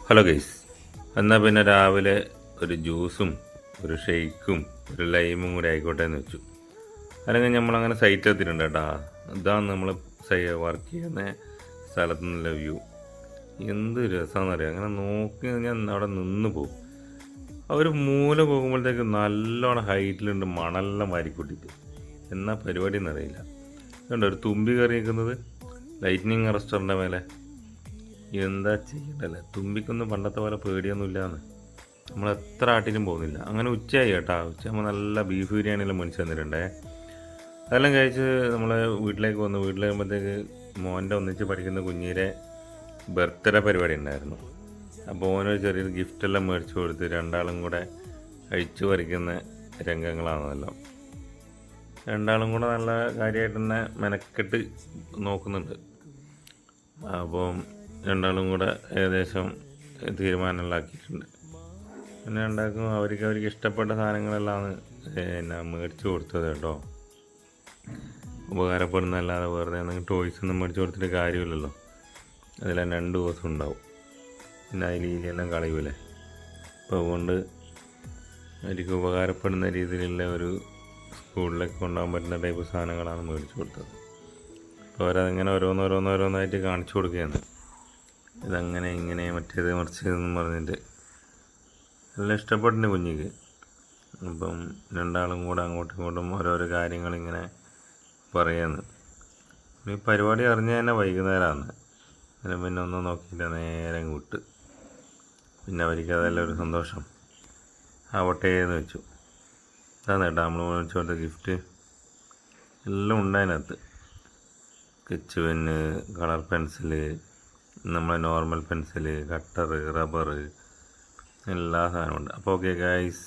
Hello guys, എന്നാൽ പിന്നെ രാവിലെ ഒരു ജ്യൂസും ഒരു ഷെയ്ക്കും ഒരു ലൈമും കൂടി ആയിക്കോട്ടെ എന്ന് വെച്ചു. അല്ലെങ്കിൽ നമ്മളങ്ങനെ സൈറ്റ് എത്തിയിട്ടുണ്ട് കേട്ടോ. ഇതാണ് നമ്മൾ വർക്ക് ചെയ്യുന്ന സ്ഥലത്തു നിന്നുള്ള വ്യൂ. എന്ത് രസമാണെന്നറിയാം. അങ്ങനെ നോക്കി ഞാൻ അവിടെ നിന്ന് പോകും. അവർ മൂല പോകുമ്പോഴത്തേക്ക് നല്ലോണം ഹൈറ്റിലുണ്ട്, മണലെല്ലാം വാരിക്കൂട്ടിയിട്ട്. എന്നാ പരിപാടി എന്നറിയില്ല. അതുകൊണ്ട് ഒരു തുമ്പി കയറി നിൽക്കുന്നത് ലൈറ്റ്നിങ് അറസ്റ്ററിൻ്റെ മേലെ. എന്താ ചെയ്യണ്ടല്ലേ, തുമ്പിക്കൊന്നും പണ്ടത്തെ പോലെ പേടിയൊന്നുമില്ലാന്ന്. നമ്മൾ എത്ര ആട്ടിലും പോകുന്നില്ല. അങ്ങനെ ഉച്ചയായി കേട്ടോ. ഉച്ചയാകുമ്പോൾ നല്ല ബീഫ് ബിരിയാണിയെല്ലാം മേടിച്ച് തന്നിട്ടുണ്ടേ. അതെല്ലാം കഴിച്ച് നമ്മൾ വീട്ടിലേക്ക് വന്നു. വീട്ടിൽ വരുമ്പോഴത്തേക്ക് മോൻ്റെ ഒന്നിച്ച് പഠിക്കുന്ന കുഞ്ഞിരെ ബർത്ത്ഡേ പരിപാടി ഉണ്ടായിരുന്നു. അപ്പോൾ ഓനൊരു ചെറിയൊരു ഗിഫ്റ്റെല്ലാം മേടിച്ച് കൊടുത്ത് രണ്ടാളും കൂടെ അഴിച്ചു പറിക്കുന്ന രംഗങ്ങളാണല്ലോ. രണ്ടാളും കൂടെ നല്ല കാര്യമായിട്ട് തന്നെ മെനക്കെട്ട് നോക്കുന്നുണ്ട്. അപ്പം രണ്ടാളും കൂടെ ഏകദേശം തീരുമാനങ്ങളാക്കിയിട്ടുണ്ട്. പിന്നെ രണ്ടാൾക്കും അവർക്ക് ഇഷ്ടപ്പെട്ട സാധനങ്ങളെല്ലാം മേടിച്ച് കൊടുത്തത് കേട്ടോ. ഉപകാരപ്പെടുന്നതല്ലാതെ വെറുതെ എന്തെങ്കിലും ടോയ്സ് ഒന്നും മേടിച്ച് കൊടുത്തിട്ട് കാര്യമില്ലല്ലോ. അതിലെല്ലാം 2 ദിവസം ഉണ്ടാവും. പിന്നെ അതിലെല്ലാം കളയൂലേ. അപ്പോൾ അതുകൊണ്ട് അവർക്ക് ഉപകാരപ്പെടുന്ന രീതിയിലുള്ള ഒരു സ്കൂളിലേക്ക് കൊണ്ടുപോകാൻ പറ്റുന്ന ടൈപ്പ് സാധനങ്ങളാണ് മേടിച്ച് കൊടുത്തത്. അപ്പോൾ അവരതിങ്ങനെ ഓരോന്നോരോന്നായിട്ട് കാണിച്ചു കൊടുക്കുകയാണ്. ഇതങ്ങനെ ഇങ്ങനെ മറ്റേത് മറിച്ചതെന്നും പറഞ്ഞിട്ട് എല്ലാം ഇഷ്ടപ്പെട്ടിന് കുഞ്ഞിക്ക്. അപ്പം രണ്ടാളും കൂടെ അങ്ങോട്ടും ഇങ്ങോട്ടും ഓരോരോ കാര്യങ്ങളിങ്ങനെ പറയുന്നു. ഈ പരിപാടി അറിഞ്ഞ തന്നെ വൈകുന്നേരമാണ്. അതിന് പിന്നെ ഒന്നും നോക്കിയിട്ട് നേരെ വിട്ട്. പിന്നെ അവർക്ക് അതെല്ലാം ഒരു സന്തോഷം ആവട്ടെ എന്ന് വെച്ചു. അതാണ് കേട്ടോ നമ്മൾ മേടിച്ചു കൊടുത്ത ഗിഫ്റ്റ്. എല്ലാം ഉണ്ടായതിനകത്ത് സ്കെച്ച് പെന്ന്, കളർ പെൻസില്, നമ്മളെ നോർമൽ പെൻസില്, കട്ടറ്, റബ്ബറ്, എല്ലാ സാധനവും ഉണ്ട്. അപ്പോൾ ഓക്കെ ഗൈസ്.